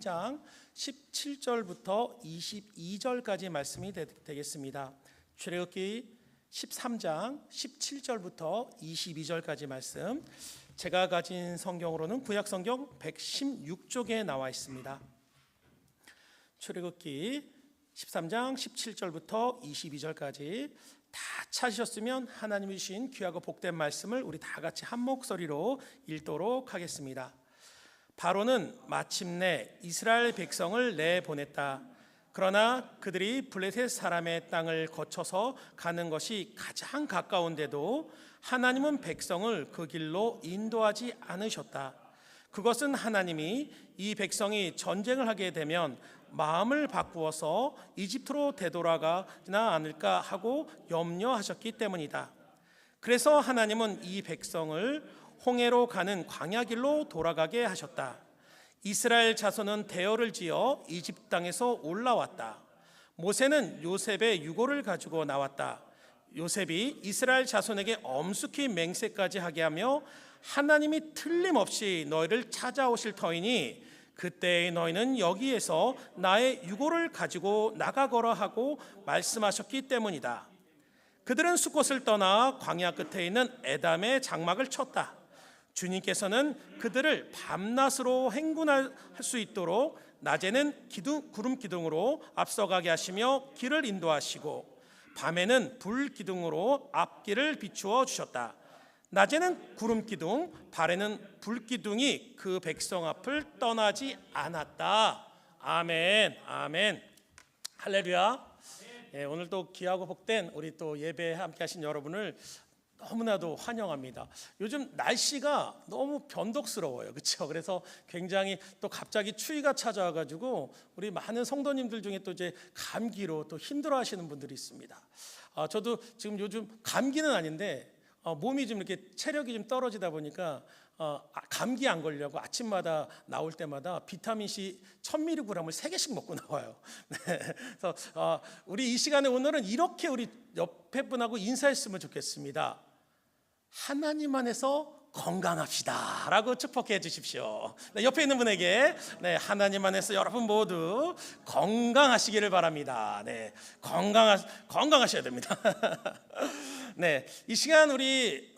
장 17절부터 22절까지 말씀이 되겠습니다. 출애굽기 13장 17절부터 22절까지 말씀, 제가 가진 성경으로는 구약성경 116쪽에 나와 있습니다. 출애굽기 13장 17절부터 22절까지 다 찾으셨으면 하나님이 주신 귀하고 복된 말씀을 우리 다 같이 한 목소리로 읽도록 하겠습니다. 바로는 마침내 이스라엘 백성을 내보냈다. 그러나 그들이 블레셋 사람의 땅을 거쳐서 가는 것이 가장 가까운데도 하나님은 백성을 그 길로 인도하지 않으셨다. 그것은 하나님이 이 백성이 전쟁을 하게 되면 마음을 바꾸어서 이집트로 되돌아가지나 않을까 하고 염려하셨기 때문이다. 그래서 하나님은 이 백성을 홍해로 가는 광야길로 돌아가게 하셨다. 이스라엘 자손은 대열을 지어 이집트 땅에서 올라왔다. 모세는 요셉의 유고를 가지고 나왔다. 요셉이 이스라엘 자손에게 엄숙히 맹세까지 하게 하며 하나님이 틀림없이 너희를 찾아오실 터이니 그때의 너희는 여기에서 나의 유고를 가지고 나가거라 하고 말씀하셨기 때문이다. 그들은 숫곳을 떠나 광야 끝에 있는 에담의 장막을 쳤다. 주님께서는 그들을 밤낮으로 행군할 수 있도록 낮에는 구름 기둥으로 앞서가게 하시며 길을 인도하시고 밤에는 불 기둥으로 앞길을 비추어 주셨다. 낮에는 구름 기둥, 밤에는 불 기둥이 그 백성 앞을 떠나지 않았다. 아멘, 아멘, 할렐루야. 오늘도 귀하고 복된 우리 또 예배에 함께하신 여러분을 너무나도 환영합니다. 요즘 날씨가 너무 변덕스러워요, 그렇죠? 그래서 굉장히 또 갑자기 추위가 찾아와가지고 우리 많은 성도님들 중에 또 이제 감기로 또 힘들어하시는 분들이 있습니다. 저도 지금 요즘 감기는 아닌데 몸이 좀 이렇게 체력이 좀 떨어지다 보니까 감기 안 걸려고 아침마다 나올 때마다 비타민 C 1000mg을 3개씩 먹고 나와요. 네. 그래서 우리 이 시간에 오늘은 이렇게 우리 옆에 분하고 인사했으면 좋겠습니다. 하나님 안에서 건강합시다 라고 축복해 주십시오. 네, 옆에 있는 분에게 하나님 안에서 여러분 모두 건강하시기를 바랍니다. 네, 건강하셔야 됩니다. 네, 이 시간 우리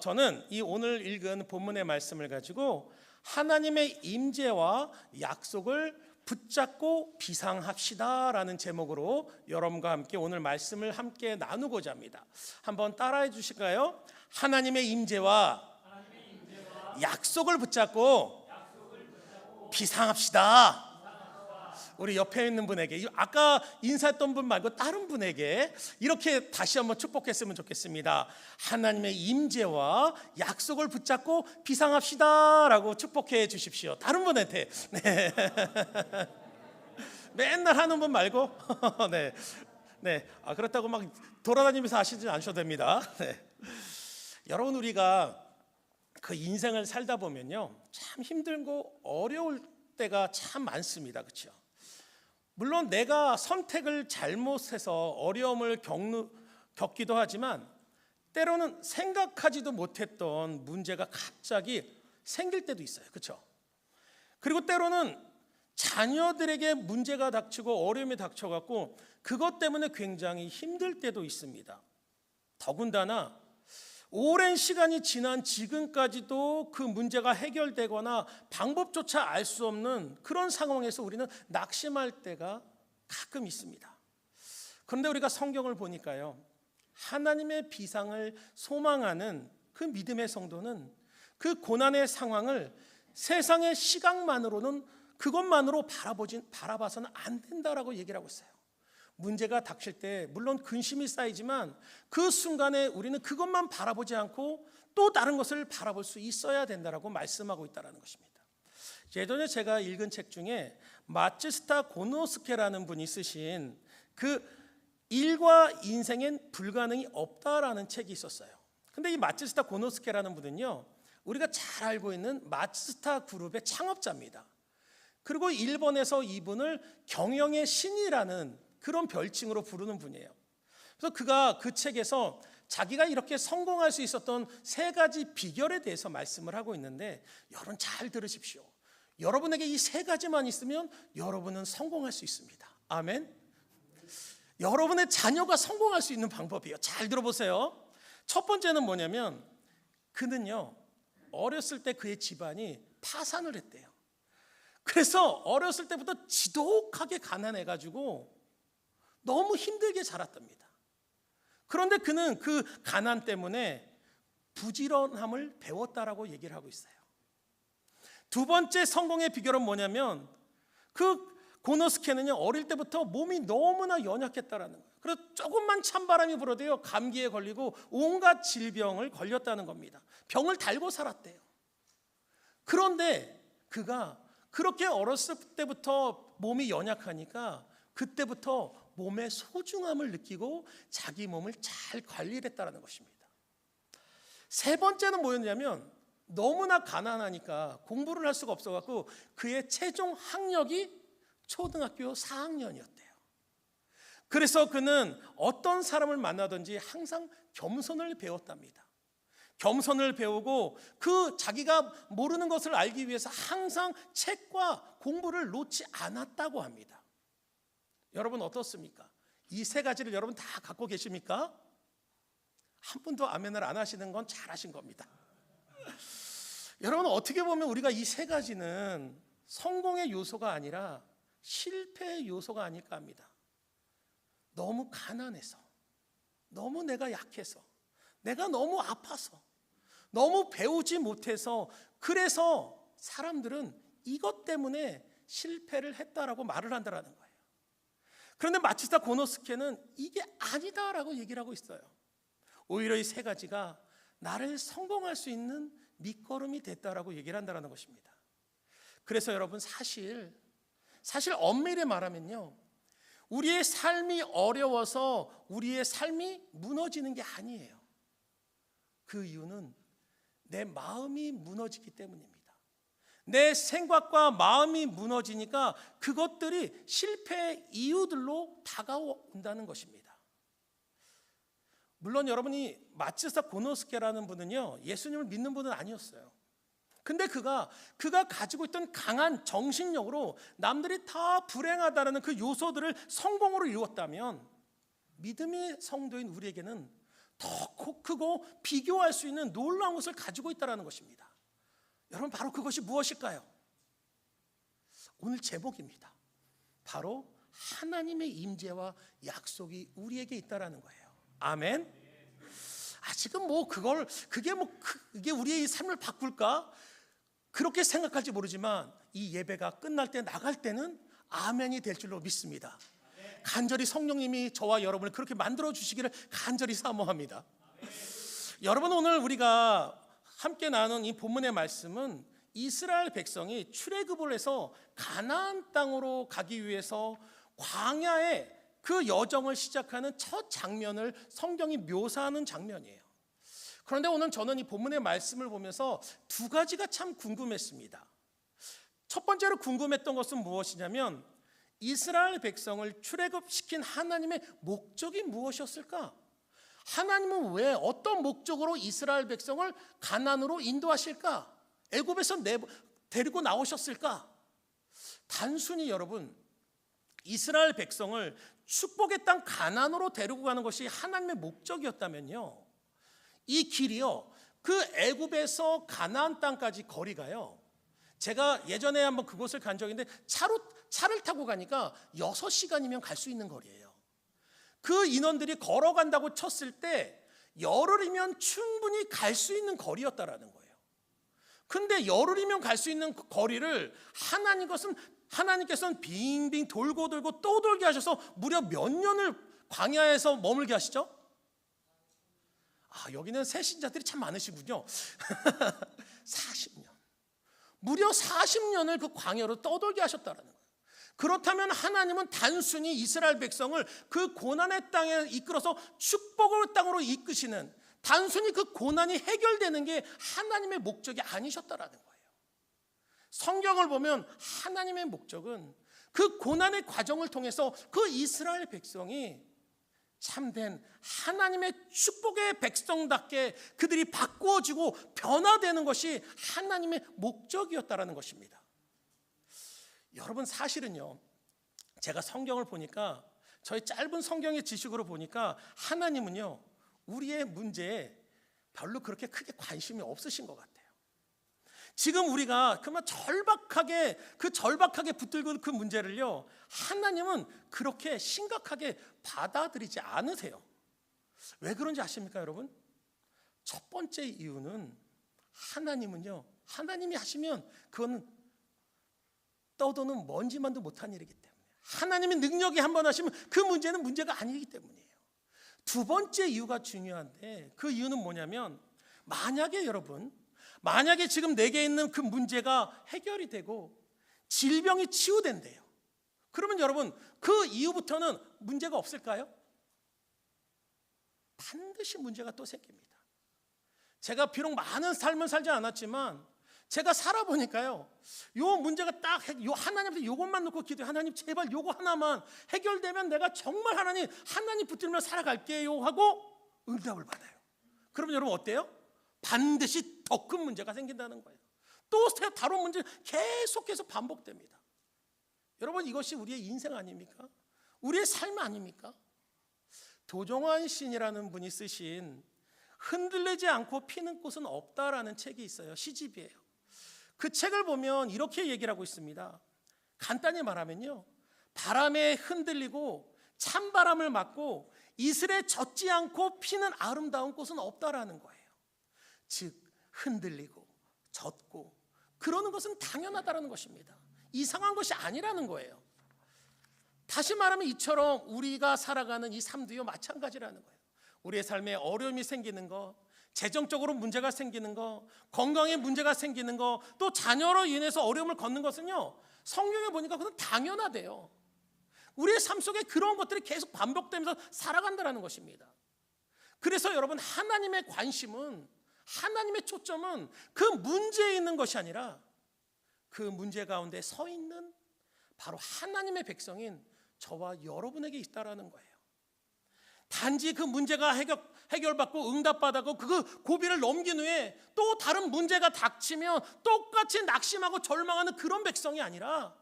저는 이 오늘 읽은 본문의 말씀을 가지고 하나님의 임재와 약속을 붙잡고 비상합시다라는 제목으로 여러분과 함께 오늘 말씀을 함께 나누고자 합니다. 한번 따라해 주실까요? 하나님의 임재와 약속을 붙잡고 비상합시다. 우리 옆에 있는 분에게, 아까 인사했던 분 말고 다른 분에게 이렇게 다시 한번 축복했으면 좋겠습니다. 하나님의 임재와 약속을 붙잡고 비상합시다라고 축복해 주십시오. 다른 분한테. 네. 맨날 하는 분 말고. 네. 그렇다고 막 돌아다니면서 하시지 않으셔도 됩니다. 네. 여러분, 우리가 그 인생을 살다 보면요, 참 힘들고 어려울 때가 참 많습니다, 그렇죠? 물론 내가 선택을 잘못해서 어려움을 겪기도 하지만 때로는 생각하지도 못했던 문제가 갑자기 생길 때도 있어요, 그렇죠? 그리고 때로는 자녀들에게 문제가 닥치고 어려움이 닥쳐갖고 그것 때문에 굉장히 힘들 때도 있습니다. 더군다나 오랜 시간이 지난 지금까지도 그 문제가 해결되거나 방법조차 알 수 없는 그런 상황에서 우리는 낙심할 때가 가끔 있습니다. 그런데 우리가 성경을 보니까요, 하나님의 비상을 소망하는 그 믿음의 성도는 그 고난의 상황을 세상의 시각만으로는 그것만으로 바라봐서는 안 된다라고 얘기를 하고 있어요. 문제가 닥칠 때 물론 근심이 쌓이지만 그 순간에 우리는 그것만 바라보지 않고 또 다른 것을 바라볼 수 있어야 된다라고 말씀하고 있다는 것입니다. 예전에 제가 읽은 책 중에 마츠스타 고노스케라는 분이 쓰신 그 일과 인생엔 불가능이 없다라는 책이 있었어요. 근데 이 마츠스타 고노스케라는 분은요, 우리가 잘 알고 있는 마츠스타 그룹의 창업자입니다. 그리고 일본에서 이분을 경영의 신이라는 그런 별칭으로 부르는 분이에요. 그래서 그가 그 책에서 자기가 이렇게 성공할 수 있었던 3가지 비결에 대해서 말씀을 하고 있는데, 여러분 잘 들으십시오. 여러분에게 이 세 가지만 있으면 여러분은 성공할 수 있습니다. 아멘. 여러분의 자녀가 성공할 수 있는 방법이에요. 잘 들어보세요. 첫 번째는 뭐냐면 그는요, 어렸을 때 그의 집안이 파산을 했대요. 그래서 어렸을 때부터 지독하게 가난해가지고 너무 힘들게 자랐답니다. 그런데 그는 그 가난 때문에 부지런함을 배웠다라고 얘기를 하고 있어요. 두 번째 성공의 비결은 뭐냐면 그 고노스케는요, 어릴 때부터 몸이 너무나 연약했다라는 거예요. 그래서 조금만 찬바람이 불어도요, 감기에 걸리고 온갖 질병을 걸렸다는 겁니다. 병을 달고 살았대요. 그런데 그가 그렇게 어렸을 때부터 몸이 연약하니까 그때부터 몸의 소중함을 느끼고 자기 몸을 잘 관리를 했다는 것입니다. 세 번째는 뭐였냐면 너무나 가난하니까 공부를 할 수가 없어갖고 그의 최종 학력이 초등학교 4학년이었대요. 그래서 그는 어떤 사람을 만나든지 항상 겸손을 배웠답니다. 겸손을 배우고 그 자기가 모르는 것을 알기 위해서 항상 책과 공부를 놓지 않았다고 합니다. 여러분 어떻습니까? 이 세 가지를 여러분 다 갖고 계십니까? 한 분도 아멘을 안 하시는 건 잘하신 겁니다. 여러분 어떻게 보면 우리가 이 세 가지는 성공의 요소가 아니라 실패의 요소가 아닐까 합니다. 너무 가난해서, 너무 내가 약해서, 내가 너무 아파서, 너무 배우지 못해서, 그래서 사람들은 이것 때문에 실패를 했다라고 말을 한다는 거예요. 그런데 마치스타 고노스케는 이게 아니다라고 얘기를 하고 있어요. 오히려 이 세 가지가 나를 성공할 수 있는 밑거름이 됐다라고 얘기를 한다는 것입니다. 그래서 여러분 사실 엄밀히 말하면요, 우리의 삶이 어려워서 우리의 삶이 무너지는 게 아니에요. 그 이유는 내 마음이 무너지기 때문입니다. 내 생각과 마음이 무너지니까 그것들이 실패의 이유들로 다가온다는 것입니다. 물론 여러분이 마츠사 고노스케라는 분은요, 예수님을 믿는 분은 아니었어요. 근데 그가 가지고 있던 강한 정신력으로 남들이 다 불행하다는 그 요소들을 성공으로 이루었다면 믿음의 성도인 우리에게는 더 크고 비교할 수 있는 놀라운 것을 가지고 있다는 것입니다. 여러분 바로 그것이 무엇일까요? 오늘 제목입니다. 바로 하나님의 임재와 약속이 우리에게 있다는 거예요. 아멘. 지금 그게 우리의 삶을 바꿀까? 그렇게 생각할지 모르지만 이 예배가 끝날 때 나갈 때는 아멘이 될 줄로 믿습니다. 간절히 성령님이 저와 여러분을 그렇게 만들어 주시기를 간절히 사모합니다. 여러분 오늘 우리가 함께 나눈 이 본문의 말씀은 이스라엘 백성이 출애굽을 해서 가나안 땅으로 가기 위해서 광야에 그 여정을 시작하는 첫 장면을 성경이 묘사하는 장면이에요. 그런데 오늘 저는 이 본문의 말씀을 보면서 두 가지가 참 궁금했습니다. 첫 번째로 궁금했던 것은 무엇이냐면 이스라엘 백성을 출애굽시킨 하나님의 목적이 무엇이었을까? 하나님은 왜 어떤 목적으로 이스라엘 백성을 가나안으로 인도하실까? 애굽에서 데리고 나오셨을까? 단순히 여러분 이스라엘 백성을 축복의 땅 가나안으로 데리고 가는 것이 하나님의 목적이었다면요, 이 길이요, 그 애굽에서 가나안 땅까지 거리가요, 제가 예전에 한번 그곳을 간 적이 있는데 차를 타고 가니까 6시간이면 갈 수 있는 거리예요. 그 인원들이 걸어간다고 쳤을 때 열흘이면 충분히 갈 수 있는 거리였다라는 거예요. 근데 열흘이면 갈 수 있는 거리를 하나님께서는 빙빙 돌고 또 돌게 하셔서 무려 몇 년을 광야에서 머물게 하시죠? 여기는 새신자들이 참 많으시군요. 40년. 무려 40년을 그 광야로 떠돌게 하셨다는 거예요. 그렇다면 하나님은 단순히 이스라엘 백성을 그 고난의 땅에 이끌어서 축복의 땅으로 이끄시는, 단순히 그 고난이 해결되는 게 하나님의 목적이 아니셨다라는 거예요. 성경을 보면 하나님의 목적은 그 고난의 과정을 통해서 그 이스라엘 백성이 참된 하나님의 축복의 백성답게 그들이 바꾸어지고 변화되는 것이 하나님의 목적이었다라는 것입니다. 여러분 사실은요, 제가 성경을 보니까, 저희 짧은 성경의 지식으로 보니까 하나님은요 우리의 문제에 별로 그렇게 크게 관심이 없으신 것 같아요. 지금 우리가 그만 절박하게 붙들고 그 문제를요, 하나님은 그렇게 심각하게 받아들이지 않으세요. 왜 그런지 아십니까 여러분? 첫 번째 이유는 하나님은요, 하나님이 하시면 그건 떠도는 먼지만도 못한 일이기 때문에, 하나님의 능력이 한번 하시면 그 문제는 문제가 아니기 때문이에요. 두 번째 이유가 중요한데, 그 이유는 뭐냐면, 만약에 지금 내게 있는 그 문제가 해결이 되고 질병이 치유된대요. 그러면 여러분 그 이후부터는 문제가 없을까요? 반드시 문제가 또 생깁니다. 제가 비록 많은 삶을 살지 않았지만 제가 살아보니까요, 요 문제가 딱 하나님한테 요것만 놓고 기도해. 하나님 제발 요거 하나만 해결되면 내가 정말 하나님 붙들며 살아갈게요 하고 응답을 받아요. 그러면 여러분 어때요? 반드시 더 큰 문제가 생긴다는 거예요. 또 다른 문제 계속해서 반복됩니다. 여러분 이것이 우리의 인생 아닙니까? 우리의 삶 아닙니까? 도종환 시인이라는 분이 쓰신 흔들리지 않고 피는 꽃은 없다라는 책이 있어요. 시집이에요. 그 책을 보면 이렇게 얘기를 하고 있습니다. 간단히 말하면요, 바람에 흔들리고 찬바람을 맞고 이슬에 젖지 않고 피는 아름다운 꽃은 없다라는 거예요. 즉 흔들리고 젖고 그러는 것은 당연하다라는 것입니다. 이상한 것이 아니라는 거예요. 다시 말하면 이처럼 우리가 살아가는 이 삶도요 마찬가지라는 거예요. 우리의 삶에 어려움이 생기는 거, 재정적으로 문제가 생기는 거, 건강에 문제가 생기는 거, 또 자녀로 인해서 어려움을 겪는 것은요, 성경에 보니까 그건 당연하대요. 우리의 삶 속에 그런 것들이 계속 반복되면서 살아간다는 것입니다. 그래서 여러분 하나님의 관심은, 하나님의 초점은 그 문제에 있는 것이 아니라 그 문제 가운데 서 있는 바로 하나님의 백성인 저와 여러분에게 있다라는 거예요. 단지 그 문제가 해결받고 응답받고 그 고비를 넘긴 후에 또 다른 문제가 닥치면 똑같이 낙심하고 절망하는 그런 백성이 아니라,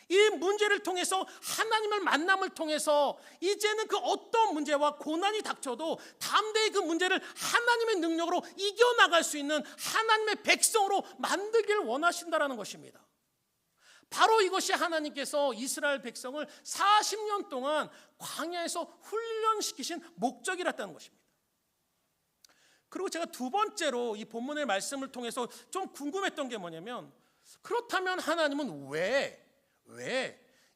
이 문제를 통해서 하나님을 만남을 통해서 이제는 그 어떤 문제와 고난이 닥쳐도 담대히 그 문제를 하나님의 능력으로 이겨나갈 수 있는 하나님의 백성으로 만들기를 원하신다라는 것입니다. 바로 이것이 하나님께서 이스라엘 백성을 40년 동안 광야에서 훈련시키신 목적이었다는 것입니다. 그리고 제가 두 번째로 이 본문의 말씀을 통해서 좀 궁금했던 게 뭐냐면, 그렇다면 하나님은 왜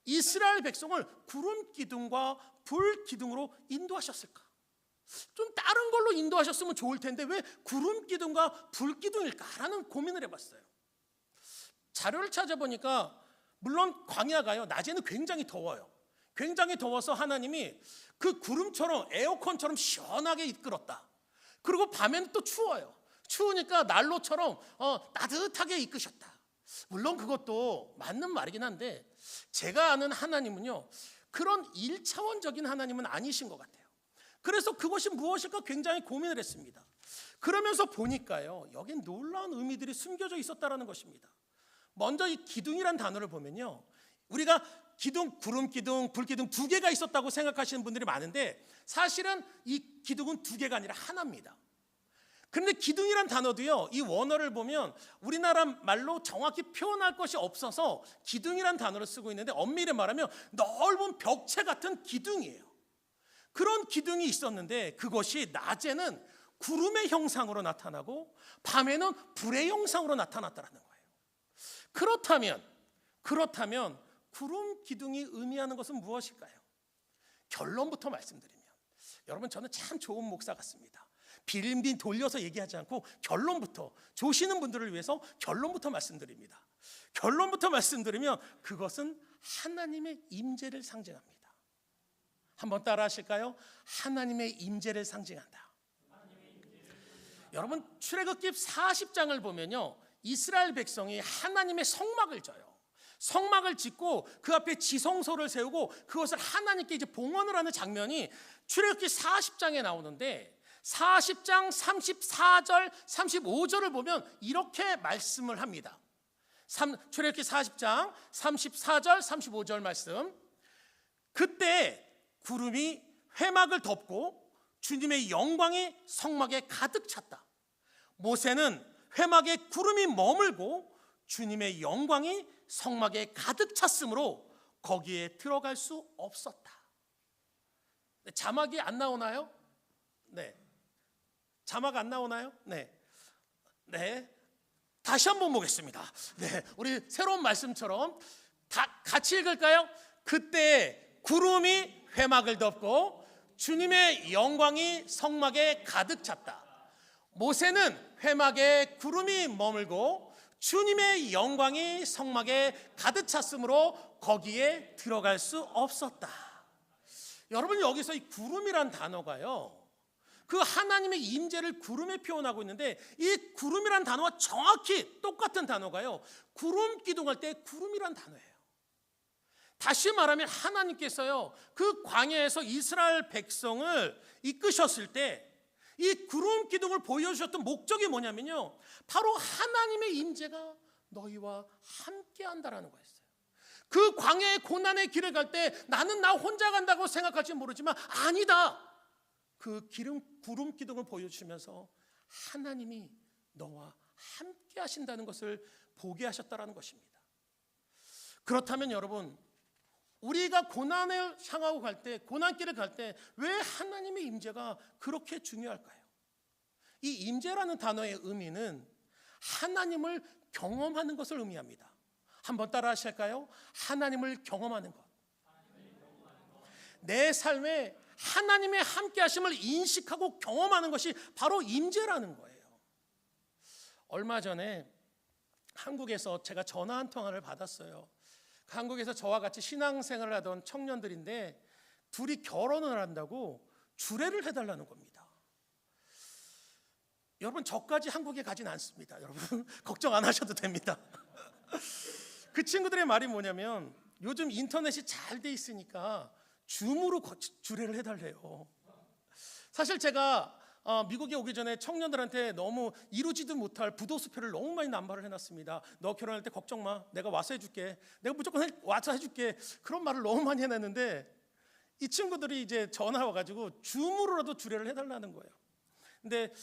이스라엘 백성을 구름 기둥과 불 기둥으로 인도하셨을까? 좀 다른 걸로 인도하셨으면 좋을 텐데 왜 구름 기둥과 불 기둥일까라는 고민을 해봤어요. 자료를 찾아보니까 물론 광야가요 낮에는 굉장히 더워요. 굉장히 더워서 하나님이 그 구름처럼 에어컨처럼 시원하게 이끌었다. 그리고 밤에는 또 추워요. 추우니까 난로처럼 따뜻하게 이끄셨다. 물론 그것도 맞는 말이긴 한데, 제가 아는 하나님은요 그런 1차원적인 하나님은 아니신 것 같아요. 그래서 그것이 무엇일까 굉장히 고민을 했습니다. 그러면서 보니까요, 여긴 놀라운 의미들이 숨겨져 있었다는 것입니다. 먼저 이 기둥이란 단어를 보면요, 우리가 기둥, 구름 기둥, 불 기둥 두 개가 있었다고 생각하시는 분들이 많은데, 사실은 이 기둥은 두 개가 아니라 하나입니다. 그런데 기둥이란 단어도요, 이 원어를 보면 우리나라 말로 정확히 표현할 것이 없어서 기둥이란 단어를 쓰고 있는데, 엄밀히 말하면 넓은 벽체 같은 기둥이에요. 그런 기둥이 있었는데 그것이 낮에는 구름의 형상으로 나타나고 밤에는 불의 형상으로 나타났다는 거예요. 그렇다면 구름 기둥이 의미하는 것은 무엇일까요? 결론부터 말씀드리면, 여러분 저는 참 좋은 목사 같습니다. 빈빈 돌려서 얘기하지 않고 결론부터, 조시는 분들을 위해서 결론부터 말씀드립니다. 결론부터 말씀드리면 그것은 하나님의 임재를 상징합니다. 한번 따라 하실까요? 하나님의 임재를 상징한다. 여러분 출애굽기 40장을 보면요, 이스라엘 백성이 하나님의 성막을 져요. 성막을 짓고 그 앞에 지성소를 세우고 그것을 하나님께 이제 봉헌을 하는 장면이 출애굽기 40장에 나오는데, 40장 34절 35절을 보면 이렇게 말씀을 합니다. 출애굽기 40장 34절 35절 말씀. 그때 구름이 회막을 덮고 주님의 영광이 성막에 가득 찼다. 모세는 회막에 구름이 머물고 주님의 영광이 성막에 가득 찼으므로 거기에 들어갈 수 없었다. 자막이 안 나오나요? 네. 자막 안 나오나요? 네. 네. 다시 한번 보겠습니다. 네. 우리 새로운 말씀처럼 다 같이 읽을까요? 그때 구름이 회막을 덮고 주님의 영광이 성막에 가득 찼다. 모세는 회막에 구름이 머물고 주님의 영광이 성막에 가득 찼으므로 거기에 들어갈 수 없었다. 여러분, 여기서 이 구름이란 단어가요, 그 하나님의 임재를 구름에 표현하고 있는데, 이 구름이란 단어와 정확히 똑같은 단어가요, 구름 기둥할 때 구름이란 단어예요. 다시 말하면 하나님께서요, 그 광야에서 이스라엘 백성을 이끄셨을 때 이 구름 기둥을 보여주셨던 목적이 뭐냐면요, 바로 하나님의 임재가 너희와 함께 한다라는 거였어요. 그 광야의 고난의 길을 갈 때 나는 나 혼자 간다고 생각할지 모르지만 아니다, 그 구름 기둥을 보여주시면서 하나님이 너와 함께 하신다는 것을 보게 하셨다라는 것입니다. 그렇다면 여러분, 우리가 고난을 향하고 갈 때, 고난길을 갈 때 왜 하나님의 임재가 그렇게 중요할까요? 이 임재라는 단어의 의미는 하나님을 경험하는 것을 의미합니다. 한번 따라 하실까요? 하나님을 경험하는 것. 내 삶에 하나님의 함께 하심을 인식하고 경험하는 것이 바로 임재라는 거예요. 얼마 전에 한국에서 제가 전화 한 통화를 받았어요. 한국에서 저와 같이 신앙생활을 하던 청년들인데 둘이 결혼을 한다고 주례를 해달라는 겁니다. 여러분, 저까지 한국에 가진 않습니다. 여러분 걱정 안 하셔도 됩니다. 그 친구들의 말이 뭐냐면 요즘 인터넷이 잘 돼 있으니까 줌으로 주례를 해달래요. 사실 제가 미국에 오기 전에 청년들한테 너무 이루지도 못할 부도수표를 너무 많이 남발을 해놨습니다. 너 결혼할 때 걱정 마, 내가 와서 해줄게, 내가 무조건 와서 해줄게, 그런 말을 너무 많이 해놨는데 이 친구들이 이제 전화 와가지고 줌으로라도 주례를 해달라는 거예요. 근데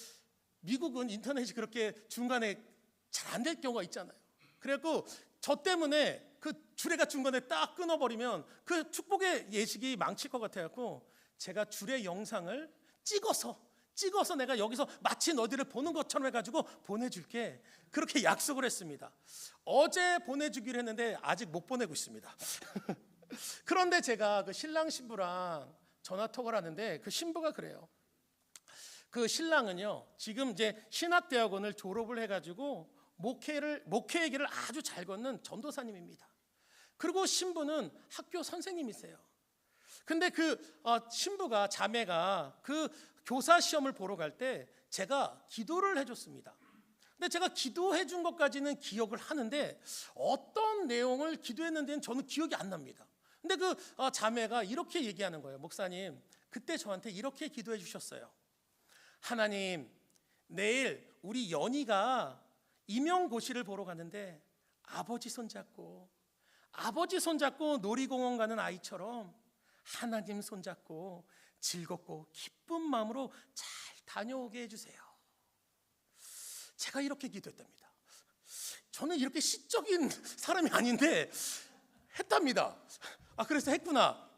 미국은 인터넷이 그렇게 중간에 잘 안 될 경우가 있잖아요. 그래갖고 저 때문에 그 주례가 중간에 딱 끊어버리면 그 축복의 예식이 망칠 것 같아갖고 제가 주례 영상을 찍어서 내가 여기서 마치 너희들을 보는 것처럼 해가지고 보내줄게, 그렇게 약속을 했습니다. 어제 보내주기로 했는데 아직 못 보내고 있습니다. 그런데 제가 그 신랑 신부랑 전화통화를 하는데 그 신부가 그래요. 그 신랑은요, 지금 이제 신학대학원을 졸업을 해가지고 목회의 길을 아주 잘 걷는 전도사님입니다. 그리고 신부는 학교 선생님이세요. 근데 그 신부가, 자매가 그 교사 시험을 보러 갈 때 제가 기도를 해줬습니다. 근데 제가 기도해 준 것까지는 기억을 하는데 어떤 내용을 기도했는지는 저는 기억이 안 납니다. 근데 그 자매가 이렇게 얘기하는 거예요. 목사님, 그때 저한테 이렇게 기도해 주셨어요. 하나님, 내일 우리 연희가 임용고시를 보러 가는데 아버지 손잡고 놀이공원 가는 아이처럼 하나님 손잡고 즐겁고 기쁜 마음으로 잘 다녀오게 해주세요. 제가 이렇게 기도했답니다. 저는 이렇게 시적인 사람이 아닌데 했답니다. 그래서 했구나.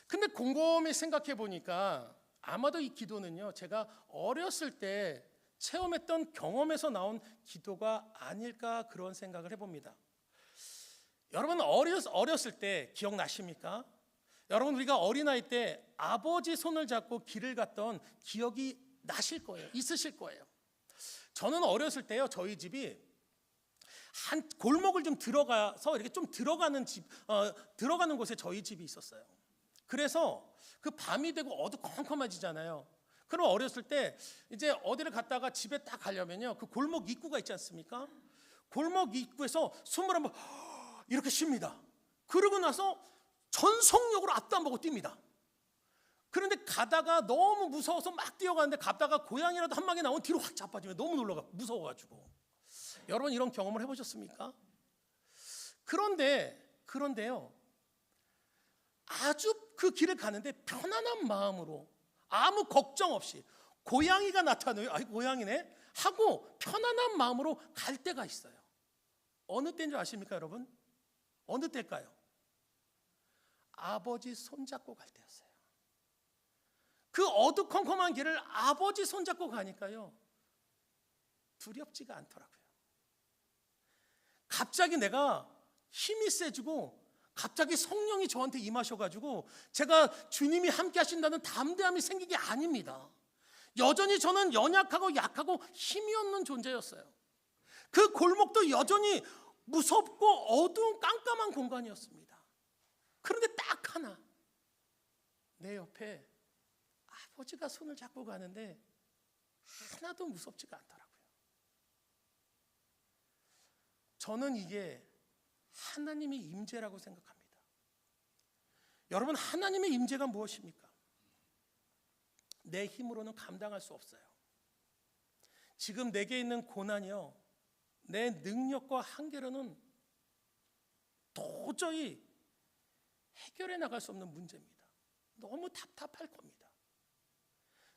근데 곰곰이 생각해 보니까 아마도 이 기도는요, 제가 어렸을 때 체험했던 경험에서 나온 기도가 아닐까, 그런 생각을 해봅니다. 여러분, 어렸을 때 기억나십니까? 여러분, 우리가 어린아이 때 아버지 손을 잡고 길을 갔던 기억이 나실 거예요. 있으실 거예요. 저는 어렸을 때요, 저희 집이 한 골목을 좀 들어가서 이렇게 좀 들어가는 곳에 저희 집이 있었어요. 그래서 그 밤이 되고 어두컴컴해지잖아요. 그럼 어렸을 때 이제 어디를 갔다가 집에 딱 가려면요, 그 골목 입구가 있지 않습니까? 골목 입구에서 숨을 한번 이렇게 쉽니다. 그러고 나서 전속력으로 앞도 안 보고 뜁니다. 그런데 가다가 너무 무서워서 막 뛰어가는데 가다가 고양이라도 한 마리 나오면 뒤로 확 자빠지면 너무 놀라가 무서워가지고. 여러분, 이런 경험을 해보셨습니까? 그런데요, 아주 그 길을 가는데 편안한 마음으로 아무 걱정 없이 고양이가 나타나요. 아이, 고양이네 하고 편안한 마음으로 갈 때가 있어요. 어느 때인 줄 아십니까, 여러분? 어느 때일까요? 아버지 손잡고 갈 때였어요. 그 어두컴컴한 길을 아버지 손잡고 가니까요, 두렵지가 않더라고요. 갑자기 내가 힘이 세지고 갑자기 성령이 저한테 임하셔가지고 제가 주님이 함께 하신다는 담대함이 생긴 게 아닙니다. 여전히 저는 연약하고 약하고 힘이 없는 존재였어요. 그 골목도 여전히 무섭고 어두운 깜깜한 공간이었습니다. 그런데 딱 하나, 내 옆에 아버지가 손을 잡고 가는데 하나도 무섭지가 않더라고요. 저는 이게 하나님의 임재라고 생각합니다. 여러분, 하나님의 임재가 무엇입니까? 내 힘으로는 감당할 수 없어요. 지금 내게 있는 고난이요, 내 능력과 한계로는 도저히 해결해 나갈 수 없는 문제입니다. 너무 답답할 겁니다.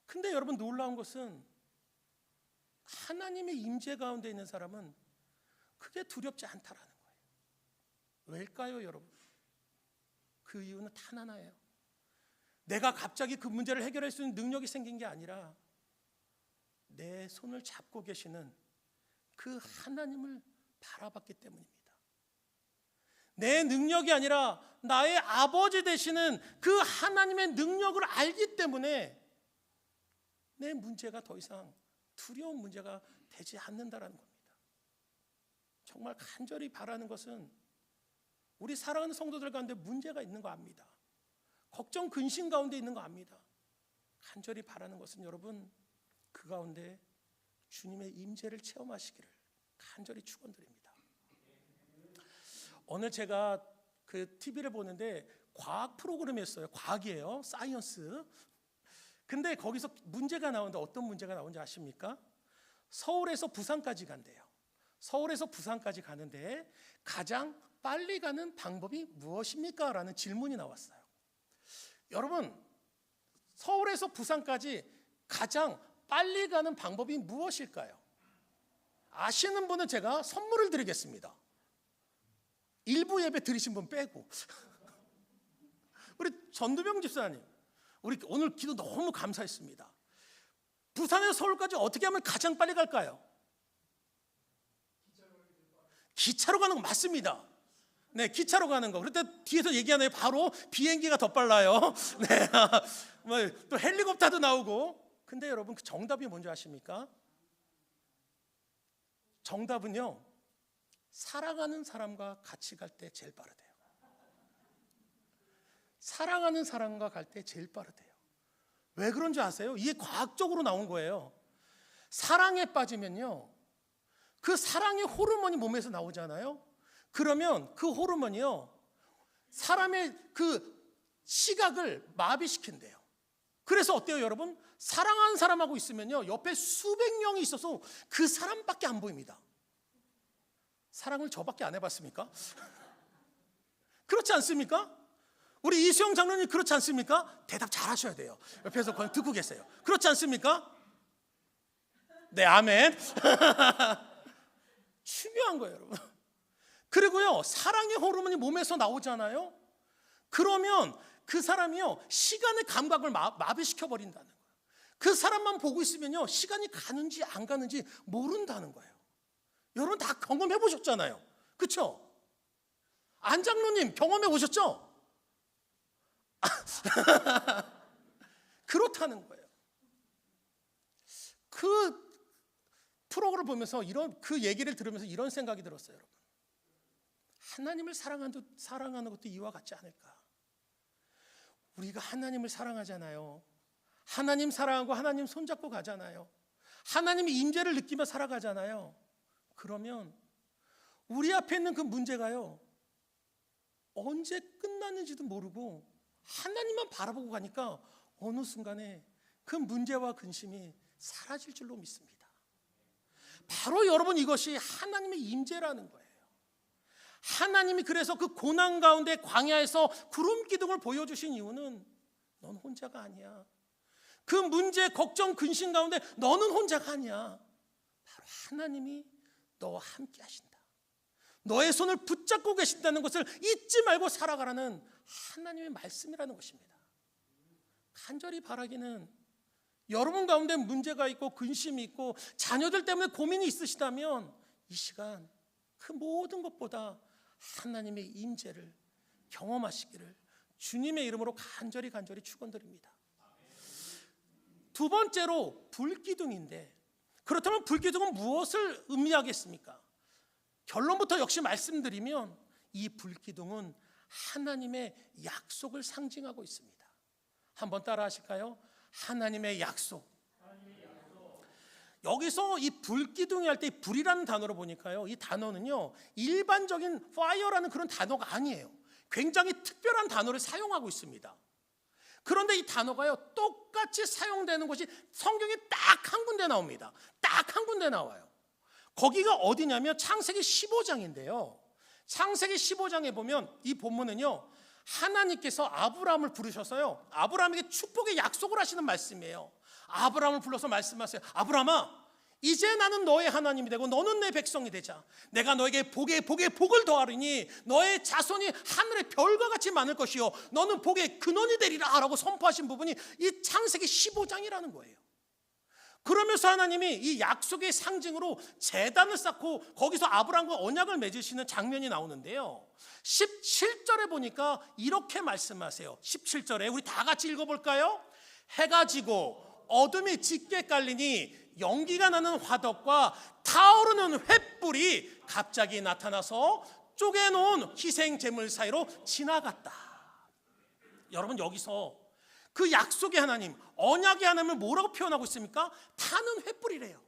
근데 여러분, 놀라운 것은 하나님의 임재 가운데 있는 사람은 그게 두렵지 않다라는 거예요. 왜일까요, 여러분? 그 이유는 단 하나예요. 내가 갑자기 그 문제를 해결할 수 있는 능력이 생긴 게 아니라 내 손을 잡고 계시는 그 하나님을 바라봤기 때문입니다. 내 능력이 아니라 나의 아버지 되시는 그 하나님의 능력을 알기 때문에 내 문제가 더 이상 두려운 문제가 되지 않는다라는 겁니다. 정말 간절히 바라는 것은 우리 사랑하는 성도들 가운데 문제가 있는 거 압니다. 걱정, 근심 가운데 있는 거 압니다. 간절히 바라는 것은 여러분, 그 가운데 주님의 임재를 체험하시기를 간절히 축원드립니다. 오늘 제가 그 TV를 보는데 과학 프로그램이었어요. 과학이에요. 사이언스. 근데 거기서 문제가 나오는데 어떤 문제가 나오는지 아십니까? 서울에서 부산까지 간대요. 서울에서 부산까지 가는데 가장 빨리 가는 방법이 무엇입니까? 라는 질문이 나왔어요. 여러분, 서울에서 부산까지 가장 빨리 가는 방법이 무엇일까요? 아시는 분은 제가 선물을 드리겠습니다. 일부 예배 드리신 분 빼고. 우리 전두병 집사님, 우리 오늘 기도 너무 감사했습니다. 부산에서 서울까지 어떻게 하면 가장 빨리 갈까요? 기차로 가는 거 맞습니다. 네, 기차로 가는 거. 그런데 뒤에서 얘기하네요. 바로 비행기가 더 빨라요. 네, 또 헬리콥터도 나오고. 근데 여러분, 그 정답이 뭔지 아십니까? 정답은요, 사랑하는 사람과 같이 갈 때 제일 빠르대요. 사랑하는 사람과 갈 때 제일 빠르대요. 왜 그런지 아세요? 이게 과학적으로 나온 거예요. 사랑에 빠지면요, 그 사랑의 호르몬이 몸에서 나오잖아요. 그러면 그 호르몬이요, 사람의 그 시각을 마비시킨대요. 그래서 어때요, 여러분? 사랑하는 사람하고 있으면요, 옆에 수백 명이 있어서 그 사람밖에 안 보입니다. 사랑을 저밖에 안 해봤습니까? 그렇지 않습니까? 우리 이수영 장로님 그렇지 않습니까? 대답 잘 하셔야 돼요. 옆에서 그냥 듣고 계세요. 그렇지 않습니까? 네, 아멘. 중요한 거예요, 여러분. 그리고요, 사랑의 호르몬이 몸에서 나오잖아요. 그러면 그 사람이요, 시간의 감각을 마비시켜 버린다는 거예요. 그 사람만 보고 있으면요, 시간이 가는지 안 가는지 모른다는 거예요. 여러분 다 경험해 보셨잖아요. 그렇죠? 안 장로님 경험해 보셨죠? 그렇다는 거예요. 그 프로그램을 보면서 그 얘기를 들으면서 이런 생각이 들었어요, 여러분. 하나님을 사랑하는 것도 이와 같지 않을까? 우리가 하나님을 사랑하잖아요. 하나님 사랑하고 하나님 손잡고 가잖아요. 하나님의 임재를 느끼며 살아가잖아요. 그러면 우리 앞에 있는 그 문제가요, 언제 끝났는지도 모르고 하나님만 바라보고 가니까 어느 순간에 그 문제와 근심이 사라질 줄로 믿습니다. 바로 여러분, 이것이 하나님의 임재라는 거예요. 하나님이 그래서 그 고난 가운데 광야에서 구름 기둥을 보여주신 이유는 넌 혼자가 아니야. 그 문제, 걱정, 근심 가운데 너는 혼자가 아니야. 바로 하나님이 너와 함께 하신다. 너의 손을 붙잡고 계신다는 것을 잊지 말고 살아가라는 하나님의 말씀이라는 것입니다. 간절히 바라기는 여러분 가운데 문제가 있고 근심이 있고 자녀들 때문에 고민이 있으시다면 이 시간 그 모든 것보다 하나님의 임재를 경험하시기를 주님의 이름으로 간절히 축원드립니다. 두 번째로 불기둥인데, 그렇다면 불기둥은 무엇을 의미하겠습니까? 결론부터 역시 말씀드리면 이 불기둥은 하나님의 약속을 상징하고 있습니다. 한번 따라 하실까요? 하나님의 약속. 여기서 이 불기둥이 할 때 불이라는 단어로 보니까요, 이 단어는요 일반적인 fire라는 그런 단어가 아니에요. 굉장히 특별한 단어를 사용하고 있습니다. 그런데 이 단어가요 똑같이 사용되는 곳이 성경에 딱 한 군데 나옵니다. 딱 한 군데 나와요. 거기가 어디냐면 창세기 15장인데요 창세기 15장에 보면 이 본문은요 하나님께서 아브라함을 부르셔서요 아브라함에게 축복의 약속을 하시는 말씀이에요. 아브라함을 불러서 말씀하세요. 아브라함아, 이제 나는 너의 하나님이 되고 너는 내 백성이 되자. 내가 너에게 복에 복을 더하리니 너의 자손이 하늘의 별과 같이 많을 것이요 너는 복의 근원이 되리라 라고 선포하신 부분이 이 창세기 15장이라는 거예요. 그러면서 하나님이 이 약속의 상징으로 제단을 쌓고 거기서 아브라함과 언약을 맺으시는 장면이 나오는데요 17절에 보니까 이렇게 말씀하세요. 17절에 우리 다 같이 읽어볼까요? 해가 지고 어둠이 짙게 깔리니 연기가 나는 화덕과 타오르는 횃불이 갑자기 나타나서 쪼개놓은 희생 제물 사이로 지나갔다. 여러분, 여기서 그 약속의 하나님, 언약의 하나님을 뭐라고 표현하고 있습니까? 타는 횃불이래요.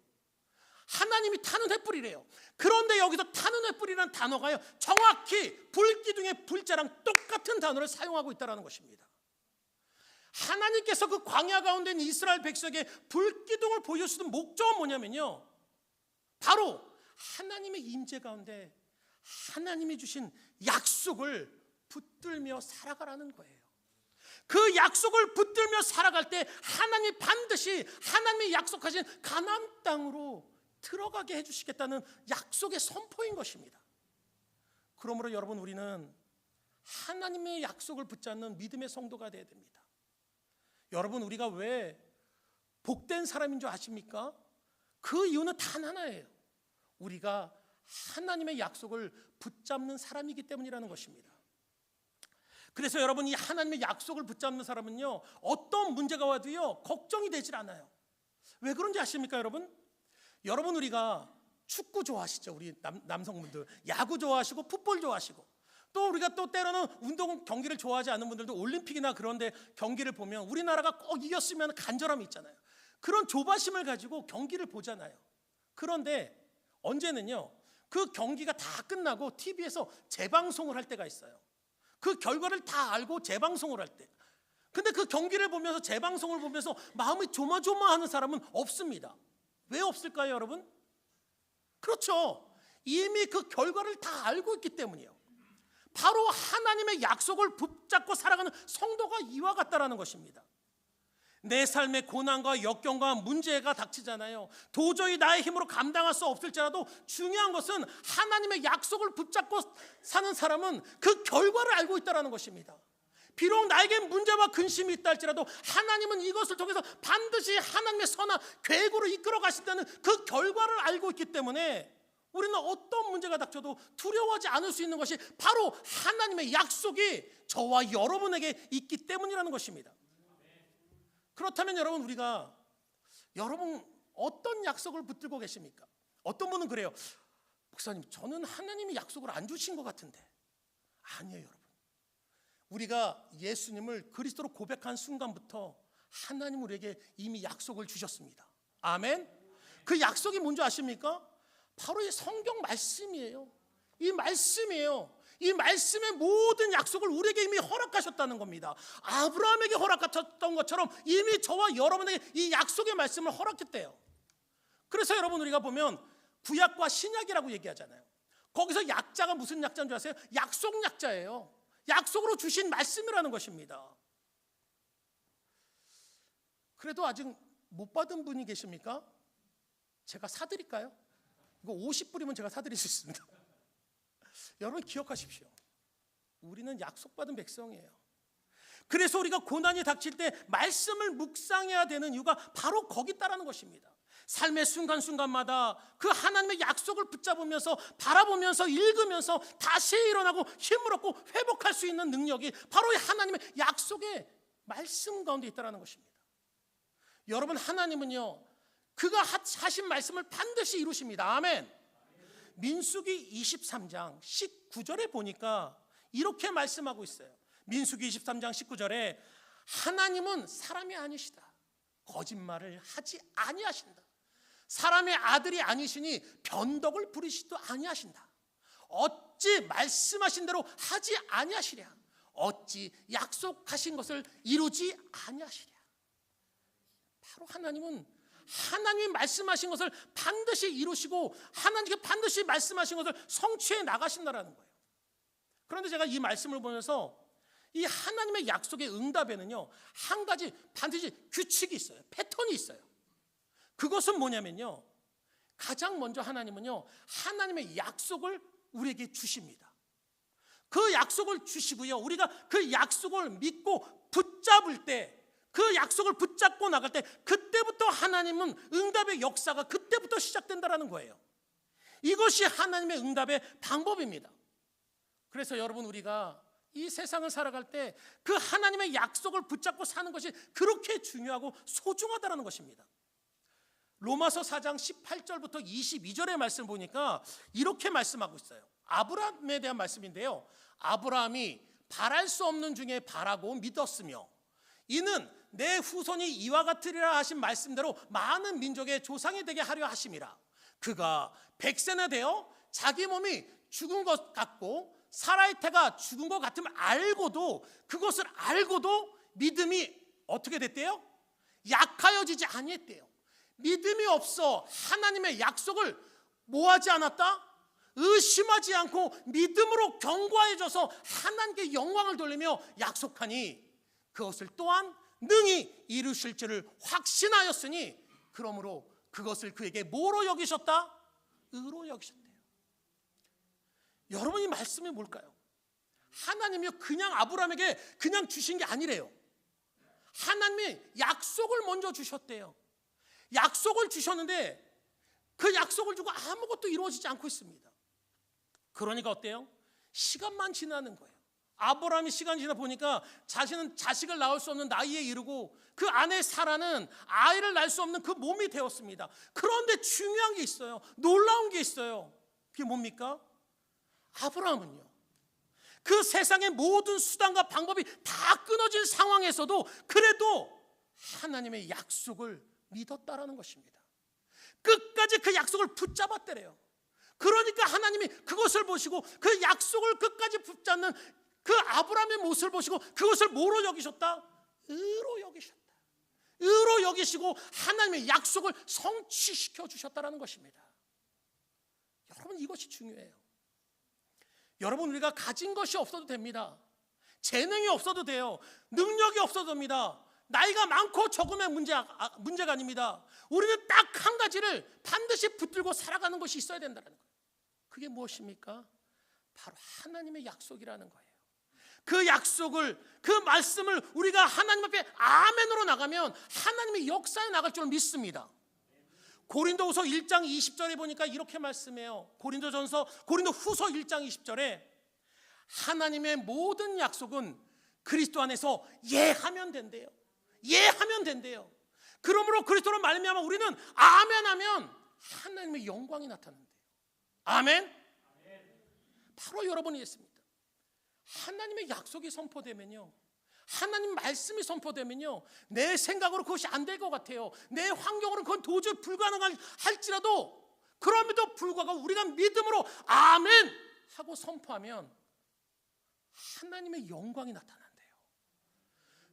하나님이 타는 횃불이래요. 그런데 여기서 타는 횃불이라는 단어가요 정확히 불기둥의 불자랑 똑같은 단어를 사용하고 있다는 것입니다. 하나님께서 그 광야 가운데 있는 이스라엘 백성에게 불기둥을 보여주신 목적은 뭐냐면요 바로 하나님의 임재 가운데 하나님이 주신 약속을 붙들며 살아가라는 거예요. 그 약속을 붙들며 살아갈 때 하나님이 반드시 하나님이 약속하신 가나안 땅으로 들어가게 해주시겠다는 약속의 선포인 것입니다. 그러므로 여러분, 우리는 하나님의 약속을 붙잡는 믿음의 성도가 되어야 됩니다. 여러분, 우리가 왜 복된 사람인 줄 아십니까? 그 이유는 단 하나예요. 우리가 하나님의 약속을 붙잡는 사람이기 때문이라는 것입니다. 그래서 여러분, 이 하나님의 약속을 붙잡는 사람은요 어떤 문제가 와도요 걱정이 되질 않아요. 왜 그런지 아십니까 여러분? 여러분, 우리가 축구 좋아하시죠? 우리 남성분들 야구 좋아하시고 풋볼 좋아하시고, 또 우리가 또 때로는 운동 경기를 좋아하지 않는 분들도 올림픽이나 그런데 경기를 보면 우리나라가 꼭 이겼으면 간절함이 있잖아요. 그런 조바심을 가지고 경기를 보잖아요. 그런데 언제는요 그 경기가 다 끝나고 TV에서 재방송을 할 때가 있어요. 그 결과를 다 알고 재방송을 할 때. 근데 그 경기를 보면서 재방송을 보면서 마음이 조마조마하는 사람은 없습니다. 왜 없을까요 여러분? 그렇죠, 이미 그 결과를 다 알고 있기 때문이에요. 바로 하나님의 약속을 붙잡고 살아가는 성도가 이와 같다라는 것입니다. 내 삶의 고난과 역경과 문제가 닥치잖아요. 도저히 나의 힘으로 감당할 수 없을지라도 중요한 것은 하나님의 약속을 붙잡고 사는 사람은 그 결과를 알고 있다는 것입니다. 비록 나에게 문제와 근심이 있다 할지라도 하나님은 이것을 통해서 반드시 하나님의 선한 계획으로 이끌어 가신다는 그 결과를 알고 있기 때문에 우리는 어떤 문제가 닥쳐도 두려워하지 않을 수 있는 것이 바로 하나님의 약속이 저와 여러분에게 있기 때문이라는 것입니다. 그렇다면 여러분 어떤 약속을 붙들고 계십니까? 어떤 분은 그래요. 목사님, 저는 하나님이 약속을 안 주신 것 같은데. 아니에요 여러분. 우리가 예수님을 그리스도로 고백한 순간부터 하나님 우리에게 이미 약속을 주셨습니다. 아멘. 그 약속이 뭔지 아십니까? 바로 이 성경 말씀이에요. 이 말씀이에요. 이 말씀의 모든 약속을 우리에게 이미 허락하셨다는 겁니다. 아브라함에게 허락하셨던 것처럼 이미 저와 여러분에게 이 약속의 말씀을 허락했대요. 그래서 여러분, 우리가 보면 구약과 신약이라고 얘기하잖아요. 거기서 약자가 무슨 약자인 줄 아세요? 약속 약자예요. 약속으로 주신 말씀이라는 것입니다. 그래도 아직 못 받은 분이 계십니까? 제가 사드릴까요? 이거 50불이면 제가 사드릴 수 있습니다. 여러분 기억하십시오. 우리는 약속받은 백성이에요. 그래서 우리가 고난이 닥칠 때 말씀을 묵상해야 되는 이유가 바로 거기 있다라는 것입니다. 삶의 순간순간마다 그 하나님의 약속을 붙잡으면서 바라보면서 읽으면서 다시 일어나고 힘을 얻고 회복할 수 있는 능력이 바로 이 하나님의 약속의 말씀 가운데 있다는 것입니다. 여러분, 하나님은요, 그가 하신 말씀을 반드시 이루십니다. 아멘. 민수기 23장 19절에 보니까 이렇게 말씀하고 있어요. 민수기 23장 19절에 하나님은 사람이 아니시다. 거짓말을 하지 아니하신다. 사람의 아들이 아니시니 변덕을 부리시도 아니하신다. 어찌 말씀하신 대로 하지 아니하시랴. 어찌 약속하신 것을 이루지 아니하시랴. 바로 하나님은 하나님이 말씀하신 것을 반드시 이루시고 하나님께 반드시 말씀하신 것을 성취해 나가신다라는 거예요. 그런데 제가 이 말씀을 보면서 이 하나님의 약속의 응답에는요, 한 가지 반드시 규칙이 있어요. 패턴이 있어요. 그것은 뭐냐면요, 가장 먼저 하나님은요, 하나님의 약속을 우리에게 주십니다. 그 약속을 주시고요, 우리가 그 약속을 믿고 붙잡을 때, 그 약속을 붙잡고 나갈 때 그때부터 하나님은 응답의 역사가 그때부터 시작된다라는 거예요. 이것이 하나님의 응답의 방법입니다. 그래서 여러분, 우리가 이 세상을 살아갈 때 그 하나님의 약속을 붙잡고 사는 것이 그렇게 중요하고 소중하다는 것입니다. 로마서 4장 18절부터 22절의 말씀을 보니까 이렇게 말씀하고 있어요. 아브라함에 대한 말씀인데요, 아브라함이 바랄 수 없는 중에 바라고 믿었으며 이는 내 후손이 이와 같으리라 하신 말씀대로 많은 민족의 조상이 되게 하려 하심이라. 그가 100세나 되어 자기 몸이 죽은 것 같고 사라의 태가 죽은 것 같음을 알고도, 그것을 알고도 믿음이 어떻게 됐대요? 약하여지지 아니했대요. 믿음이 없어 하나님의 약속을 뭐하지 않았다? 의심하지 않고 믿음으로 견고해져서 하나님께 영광을 돌리며 약속하니 그것을 또한 능히 이루실 줄을 확신하였으니 그러므로 그것을 그에게 뭐로 여기셨다? 의로 여기셨대요. 여러분, 이 말씀이 뭘까요? 하나님이 그냥 아브라함에게 그냥 주신 게 아니래요. 하나님이 약속을 먼저 주셨대요. 약속을 주셨는데 그 약속을 주고 아무것도 이루어지지 않고 있습니다. 그러니까 어때요? 시간만 지나는 거예요. 아브라함이 시간 지나 보니까 자신은 자식을 낳을 수 없는 나이에 이르고 그 아내 사라는 아이를 낳을 수 없는 그 몸이 되었습니다. 그런데 중요한 게 있어요. 놀라운 게 있어요. 그게 뭡니까? 아브라함은요, 그 세상의 모든 수단과 방법이 다 끊어진 상황에서도 그래도 하나님의 약속을 믿었다라는 것입니다. 끝까지 그 약속을 붙잡았대래요. 그러니까 하나님이 그것을 보시고 그 약속을 끝까지 붙잡는 그 아브라함의 모습을 보시고 그것을 뭐로 여기셨다? 의로 여기셨다. 의로 여기시고 하나님의 약속을 성취시켜 주셨다라는 것입니다. 여러분, 이것이 중요해요. 여러분, 우리가 가진 것이 없어도 됩니다. 재능이 없어도 돼요. 능력이 없어도 됩니다. 나이가 많고 적음의 문제가 아닙니다. 우리는 딱 한 가지를 반드시 붙들고 살아가는 것이 있어야 된다는 거예요. 그게 무엇입니까? 바로 하나님의 약속이라는 거예요. 그 약속을, 그 말씀을 우리가 하나님 앞에 아멘으로 나가면 하나님의 역사에 나갈 줄 믿습니다. 고린도후서 1장 20절에 보니까 이렇게 말씀해요. 고린도후서 1장 20절에 하나님의 모든 약속은 그리스도 안에서 예하면 된대요. 예하면 된대요. 그러므로 그리스도로 말미암아 우리는 아멘하면 하나님의 영광이 나타난대요. 아멘. 바로 여러분이 했습니다. 하나님의 약속이 선포되면요, 하나님 말씀이 선포되면요, 내 생각으로 그것이 안 될 것 같아요. 내 환경으로는 그건 도저히 불가능할지라도 그럼에도 불구하고 우리가 믿음으로 아멘 하고 선포하면 하나님의 영광이 나타난대요.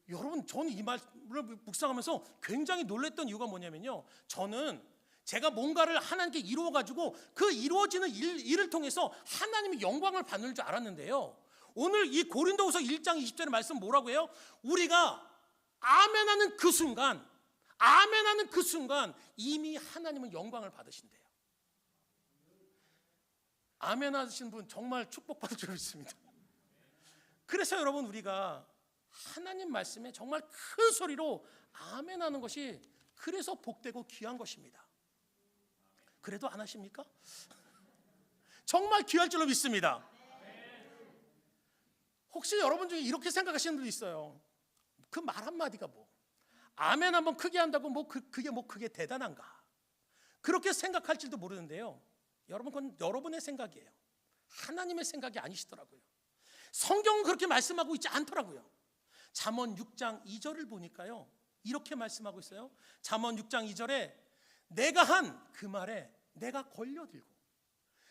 여러분, 저는 이 말을 묵상하면서 굉장히 놀랐던 이유가 뭐냐면요, 저는 제가 뭔가를 하나님께 이루어가지고 그 이루어지는 일을 통해서 하나님의 영광을 받는 줄 알았는데요, 오늘 이 고린도후서 1장 20절의 말씀 뭐라고 해요? 우리가 아멘하는 그 순간, 아멘하는 그 순간 이미 하나님은 영광을 받으신대요. 아멘하신 분 정말 축복받을 줄 믿습니다. 그래서 여러분, 우리가 하나님 말씀에 정말 큰 소리로 아멘하는 것이 그래서 복되고 귀한 것입니다. 그래도 안 하십니까? 정말 귀할 줄로 믿습니다. 혹시 여러분 중에 이렇게 생각하시는 분도 있어요. 그 말 한마디가 뭐 아멘 한번 크게 한다고 그게 크게 대단한가, 그렇게 생각할지도 모르는데요, 여러분, 그건 여러분의 생각이에요. 하나님의 생각이 아니시더라고요. 성경은 그렇게 말씀하고 있지 않더라고요. 잠언 6장 2절을 보니까요, 이렇게 말씀하고 있어요. 잠언 6장 2절에 내가 한 그 말에 내가 걸려들고,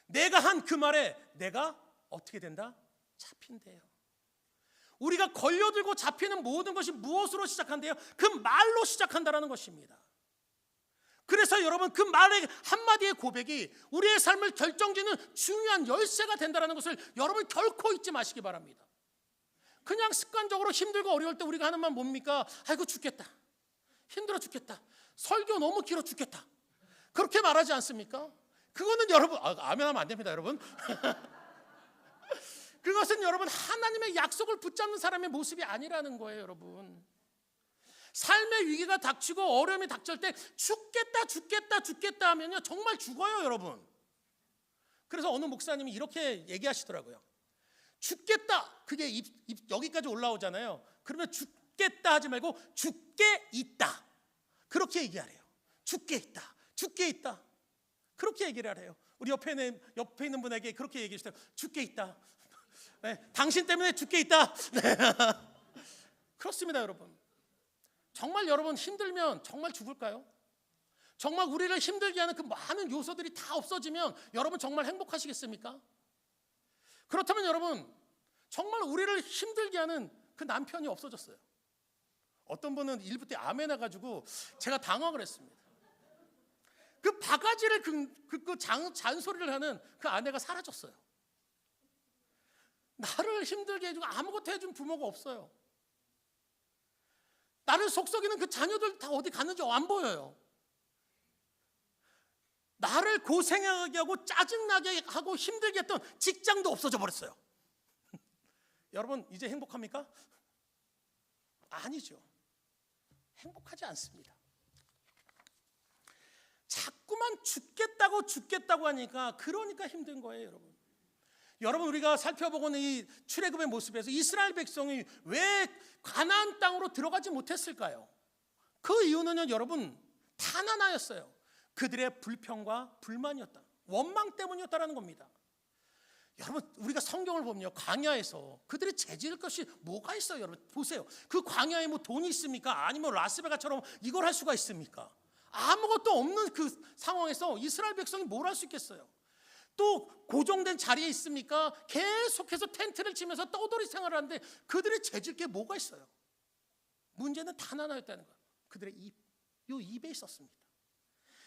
내가 한 그 말에 내가 어떻게 된다? 잡힌대요. 우리가 걸려들고 잡히는 모든 것이 무엇으로 시작한대요? 그 말로 시작한다라는 것입니다. 그래서 여러분, 그 말의 한마디의 고백이 우리의 삶을 결정짓는 중요한 열쇠가 된다는 것을 여러분 결코 잊지 마시기 바랍니다. 그냥 습관적으로 힘들고 어려울 때 우리가 하는 말 뭡니까? 아이고 죽겠다, 힘들어 죽겠다, 설교 너무 길어 죽겠다, 그렇게 말하지 않습니까? 그거는 여러분, 아멘하면 안 됩니다 여러분. 그것은 여러분 하나님의 약속을 붙잡는 사람의 모습이 아니라는 거예요. 여러분, 삶의 위기가 닥치고 어려움이 닥칠 때 죽겠다 하면요, 정말 죽어요 여러분. 그래서 어느 목사님이 이렇게 얘기하시더라고요. 죽겠다, 그게 여기까지 올라오잖아요. 그러면 죽겠다 하지 말고 죽게 있다, 그렇게 얘기하래요. 죽게 있다 그렇게 얘기를 하래요. 우리 옆에 있는 분에게 그렇게 얘기해 주세요. 죽게 있다. 네, 당신 때문에 죽게 있다. 네. 그렇습니다 여러분. 정말 여러분 힘들면 정말 죽을까요? 정말 우리를 힘들게 하는 그 많은 요소들이 다 없어지면 여러분 정말 행복하시겠습니까? 그렇다면 여러분, 정말 우리를 힘들게 하는 그 남편이 없어졌어요. 어떤 분은 일부 때 아멘 해가지고 제가 당황을 했습니다. 그 바가지를 잔소리를 하는 그 아내가 사라졌어요. 나를 힘들게 해주고 아무것도 해준 부모가 없어요. 나를 속썩이는 그 자녀들 다 어디 갔는지 안 보여요. 나를 고생하게 하고 짜증나게 하고 힘들게 했던 직장도 없어져 버렸어요. 여러분, 이제 행복합니까? 아니죠. 행복하지 않습니다. 자꾸만 죽겠다고 하니까 그러니까 힘든 거예요 여러분. 여러분, 우리가 살펴보고는 이 출애굽의 모습에서 이스라엘 백성이 왜 가나안 땅으로 들어가지 못했을까요? 그 이유는요 여러분, 단 하나였어요. 그들의 불평과 불만이었다, 원망 때문이었다라는 겁니다. 여러분, 우리가 성경을 보면요, 광야에서 그들이 재질 것이 뭐가 있어요? 여러분 보세요. 그 광야에 뭐 돈이 있습니까? 아니면 라스베가스처럼 이걸 할 수가 있습니까? 아무것도 없는 그 상황에서 이스라엘 백성이 뭘 할 수 있겠어요? 또 고정된 자리에 있습니까? 계속해서 텐트를 치면서 떠돌이 생활을 하는데 그들이 재질 게 뭐가 있어요? 문제는 단 하나였다는 거예요. 그들의 입, 요 입에 있었습니다.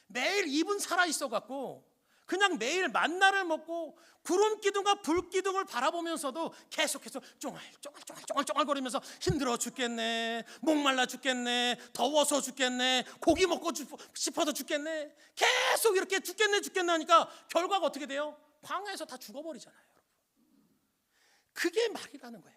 매일 입은 살아 있어 갖고 그냥 매일 만나를 먹고 구름 기둥과 불 기둥을 바라보면서도 계속해서 쫑알거리면서 힘들어 죽겠네, 목말라 죽겠네, 더워서 죽겠네, 고기 먹고 싶어서 죽겠네, 계속 이렇게 죽겠네 하니까 결과가 어떻게 돼요? 광야에서 다 죽어버리잖아요. 그게 말이라는 거예요.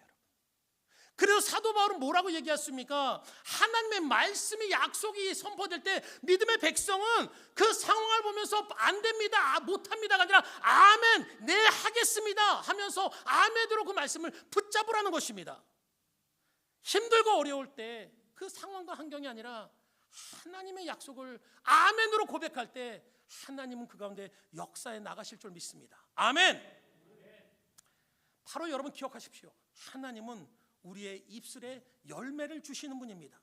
그래서 사도 바울은 뭐라고 얘기했습니까? 하나님의 말씀이 약속이 선포될 때 믿음의 백성은 그 상황을 보면서 안 됩니다, 못합니다가 아니라 아멘, 네 하겠습니다 하면서 아멘으로 그 말씀을 붙잡으라는 것입니다. 힘들고 어려울 때 그 상황과 환경이 아니라 하나님의 약속을 아멘으로 고백할 때 하나님은 그 가운데 역사에 나가실 줄 믿습니다. 아멘. 바로 여러분 기억하십시오. 하나님은 우리의 입술에 열매를 주시는 분입니다.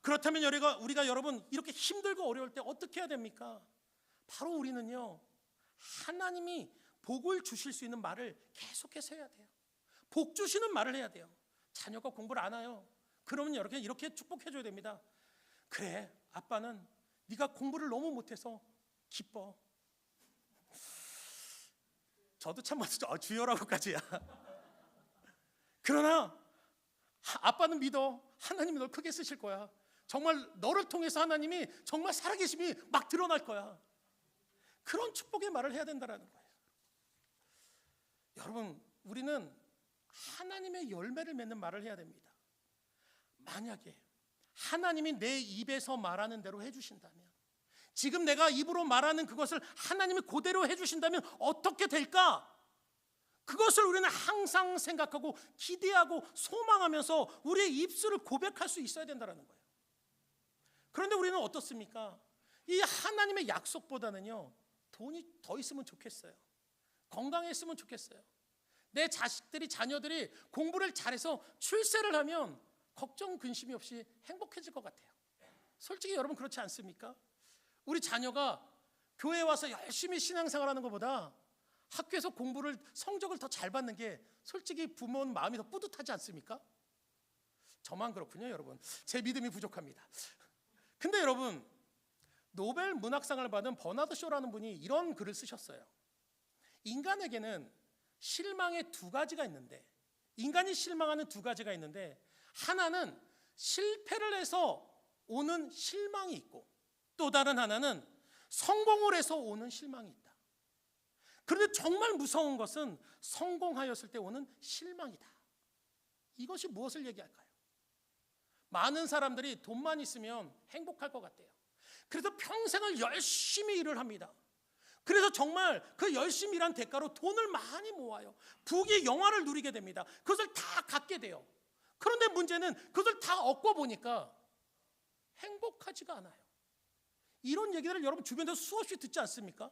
그렇다면 우리가 여러분 이렇게 힘들고 어려울 때 어떻게 해야 됩니까? 바로 우리는요, 하나님이 복을 주실 수 있는 말을 계속해서 해야 돼요. 복 주시는 말을 해야 돼요. 자녀가 공부를 안 해요. 그러면 이렇게 축복해 줘야 됩니다. 그래, 아빠는 네가 공부를 너무 못해서 기뻐. 저도 참 주여라고까지야. 그러나 아빠는 믿어. 하나님이 널 크게 쓰실 거야. 정말 너를 통해서 하나님이 정말 살아계심이 막 드러날 거야. 그런 축복의 말을 해야 된다는 거예요. 여러분, 우리는 하나님의 열매를 맺는 말을 해야 됩니다. 만약에 하나님이 내 입에서 말하는 대로 해주신다면, 지금 내가 입으로 말하는 그것을 하나님이 그대로 해주신다면 어떻게 될까? 그것을 우리는 항상 생각하고 기대하고 소망하면서 우리의 입술을 고백할 수 있어야 된다는 거예요. 그런데 우리는 어떻습니까? 이 하나님의 약속보다는요, 돈이 더 있으면 좋겠어요. 건강했으면 좋겠어요. 내 자식들이, 자녀들이 공부를 잘해서 출세를 하면 걱정 근심이 없이 행복해질 것 같아요. 솔직히 여러분 그렇지 않습니까? 우리 자녀가 교회에 와서 열심히 신앙생활하는 것보다 학교에서 공부를, 성적을 더 잘 받는 게 솔직히 부모는 마음이 더 뿌듯하지 않습니까? 저만 그렇군요, 여러분. 제 믿음이 부족합니다. 근데 여러분, 노벨 문학상을 받은 버나드 쇼라는 분이 이런 글을 쓰셨어요. 인간에게는 실망의 두 가지가 있는데, 인간이 실망하는 두 가지가 있는데, 하나는 실패를 해서 오는 실망이 있고, 또 다른 하나는 성공을 해서 오는 실망이 있다. 그런데 정말 무서운 것은 성공하였을 때 오는 실망이다. 이것이 무엇을 얘기할까요? 많은 사람들이 돈만 있으면 행복할 것 같대요. 그래서 평생을 열심히 일을 합니다. 그래서 정말 그 열심히 일한 대가로 돈을 많이 모아요. 부귀 영화를 누리게 됩니다. 그것을 다 갖게 돼요. 그런데 문제는 그것을 다 얻고 보니까 행복하지가 않아요. 이런 얘기들을 여러분 주변에서 수없이 듣지 않습니까?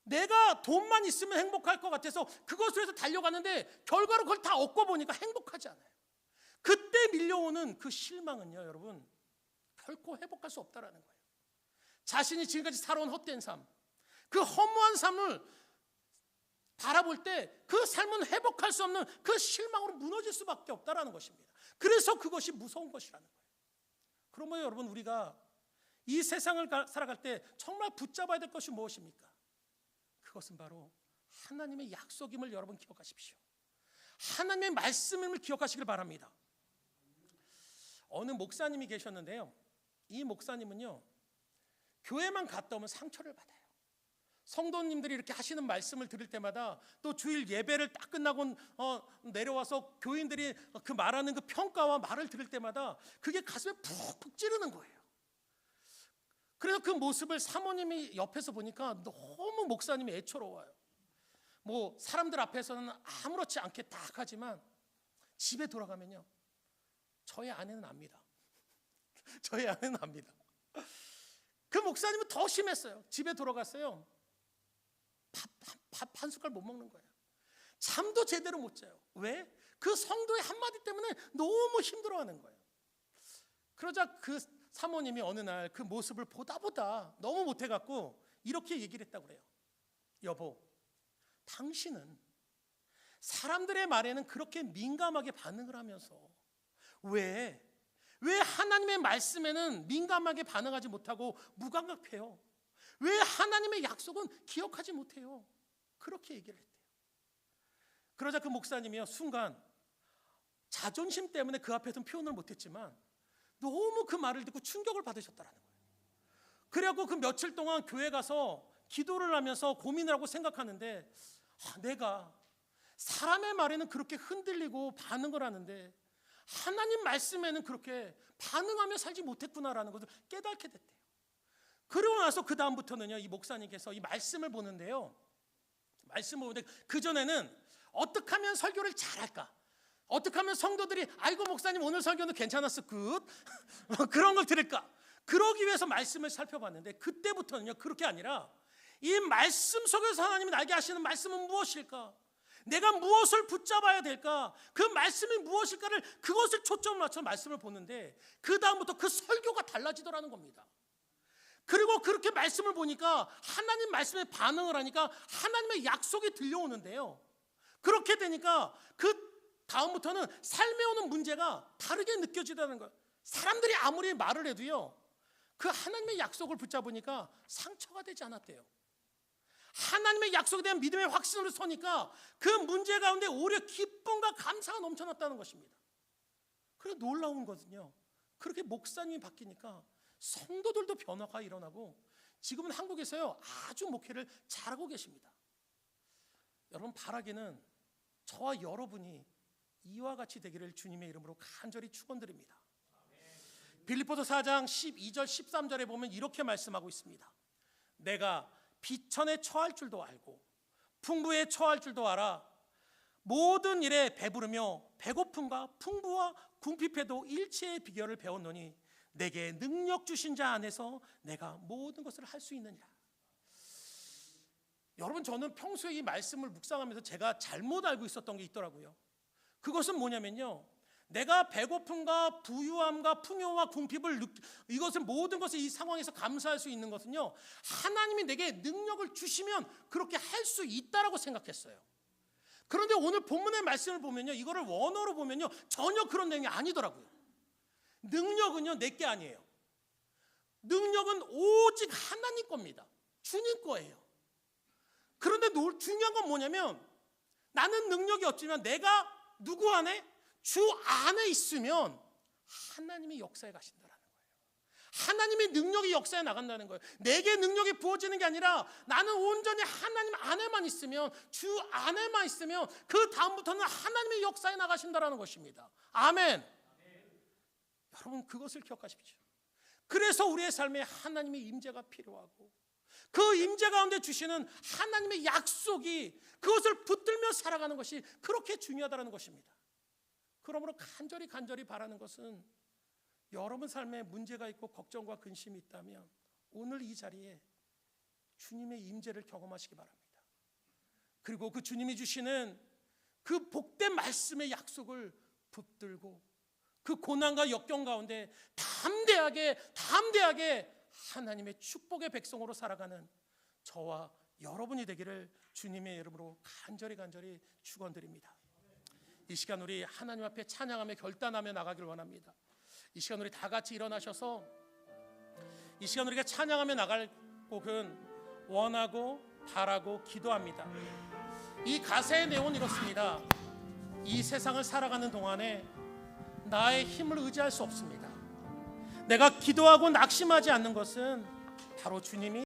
내가 돈만 있으면 행복할 것 같아서 그것을 해서 달려가는데 결과로 그걸 다 얻고 보니까 행복하지 않아요. 그때 밀려오는 그 실망은요, 여러분, 결코 회복할 수 없다라는 거예요. 자신이 지금까지 살아온 헛된 삶, 그 허무한 삶을 바라볼 때 그 삶은 회복할 수 없는 그 실망으로 무너질 수밖에 없다라는 것입니다. 그래서 그것이 무서운 것이라는 거예요. 그러면 여러분, 우리가 이 세상을 살아갈 때 정말 붙잡아야 될 것이 무엇입니까? 그것은 바로 하나님의 약속임을 여러분 기억하십시오. 하나님의 말씀임을 기억하시길 바랍니다. 어느 목사님이 계셨는데요, 이 목사님은요, 교회만 갔다 오면 상처를 받아요. 성도님들이 이렇게 하시는 말씀을 들을 때마다, 또 주일 예배를 딱 끝나고 내려와서 교인들이 그 말하는 그 평가와 말을 들을 때마다 그게 가슴에 푹푹 찌르는 거예요. 그래서 그 모습을 사모님이 옆에서 보니까 너무 목사님이 애처로워요. 뭐 사람들 앞에서는 아무렇지 않게 딱 하지만 집에 돌아가면요, 저희 아내는 압니다. 저희 아내는 압니다. 그 목사님은 더 심했어요. 집에 돌아갔어요. 밥 한 숟갈 못 먹는 거예요. 잠도 제대로 못 자요. 왜? 그 성도의 한마디 때문에 너무 힘들어하는 거예요. 그러자 그 사모님이 어느 날 그 모습을 보다 너무 못해갖고 이렇게 얘기를 했다고 그래요. 여보, 당신은 사람들의 말에는 그렇게 민감하게 반응을 하면서 왜 하나님의 말씀에는 민감하게 반응하지 못하고 무감각해요? 왜 하나님의 약속은 기억하지 못해요? 그렇게 얘기를 했대요. 그러자 그 목사님이요, 순간 자존심 때문에 그 앞에서는 표현을 못했지만 너무 그 말을 듣고 충격을 받으셨다는 거예요. 그래갖고 그 며칠 동안 교회 가서 기도를 하면서 고민을 하고 생각하는데, 내가 사람의 말에는 그렇게 흔들리고 반응을 하는데 하나님 말씀에는 그렇게 반응하며 살지 못했구나라는 것을 깨닫게 됐대요. 그러고 나서 그 다음부터는요, 이 목사님께서 이 말씀을 보는데요, 말씀을 보는데 그전에는 어떻게 하면 설교를 잘할까, 어떻게 하면 성도들이 아이고 목사님 오늘 설교는 괜찮았어 굿 그런 걸 들을까, 그러기 위해서 말씀을 살펴봤는데, 그때부터는요 그렇게 아니라 이 말씀 속에서 하나님이 나에게 하시는 말씀은 무엇일까, 내가 무엇을 붙잡아야 될까, 그 말씀이 무엇일까를, 그것을 초점을 맞춰 말씀을 보는데 그 다음부터 그 설교가 달라지더라는 겁니다. 그리고 그렇게 말씀을 보니까 하나님 말씀에 반응을 하니까 하나님의 약속이 들려오는데요, 그렇게 되니까 그 다음부터는 삶에 오는 문제가 다르게 느껴지다는 거예요. 사람들이 아무리 말을 해도요, 그 하나님의 약속을 붙잡으니까 상처가 되지 않았대요. 하나님의 약속에 대한 믿음의 확신으로 서니까 그 문제 가운데 오히려 기쁨과 감사가 넘쳐났다는 것입니다. 그리고 놀라운 것은요, 그렇게 목사님이 바뀌니까 성도들도 변화가 일어나고 지금은 한국에서요 아주 목회를 잘하고 계십니다. 여러분, 바라기는 저와 여러분이 이와 같이 되기를 주님의 이름으로 간절히 축원드립니다. 빌립보서 4장 12절 13절에 보면 이렇게 말씀하고 있습니다. 내가 비천에 처할 줄도 알고 풍부에 처할 줄도 알아. 모든 일에 배부르며 배고픔과 풍부와 궁핍해도 일체의 비결을 배웠노니 내게 능력 주신 자 안에서 내가 모든 것을 할 수 있느니라. 여러분, 저는 평소에 이 말씀을 묵상하면서 제가 잘못 알고 있었던 게 있더라고요. 그것은 뭐냐면요, 내가 배고픔과 부유함과 풍요와 궁핍을 이것을 모든 것을 이 상황에서 감사할 수 있는 것은요, 하나님이 내게 능력을 주시면 그렇게 할 수 있다라고 생각했어요. 그런데 오늘 본문의 말씀을 보면요, 이거를 원어로 보면요 전혀 그런 내용이 아니더라고요. 능력은요 내 게 아니에요. 능력은 오직 하나님 겁니다. 주님 거예요. 그런데 중요한 건 뭐냐면, 나는 능력이 없지만 내가 누구 안에? 주 안에 있으면 하나님이 역사에 가신다라는 거예요. 하나님의 능력이 역사에 나간다는 거예요. 내게 능력이 부어지는 게 아니라 나는 온전히 하나님 안에만 있으면, 주 안에만 있으면 그 다음부터는 하나님의 역사에 나가신다라는 것입니다. 아멘. 여러분, 그것을 기억하십시오. 그래서 우리의 삶에 하나님의 임재가 필요하고 그 임재 가운데 주시는 하나님의 약속이, 그것을 붙들며 살아가는 것이 그렇게 중요하다는 것입니다. 그러므로 간절히 바라는 것은, 여러분 삶에 문제가 있고 걱정과 근심이 있다면 오늘 이 자리에 주님의 임재를 경험하시기 바랍니다. 그리고 그 주님이 주시는 그 복된 말씀의 약속을 붙들고 그 고난과 역경 가운데 담대하게 하나님의 축복의 백성으로 살아가는 저와 여러분이 되기를 주님의 이름으로 간절히 축원드립니다. 이 시간 우리 하나님 앞에 찬양하며 결단하며 나가길 원합니다. 이 시간 우리 다 같이 일어나셔서 이 시간 우리가 찬양하며 나갈 곡은 원하고 바라고 기도합니다. 이 가사의 내용은 이렇습니다. 이 세상을 살아가는 동안에 나의 힘을 의지할 수 없습니다. 내가 기도하고 낙심하지 않는 것은 바로 주님이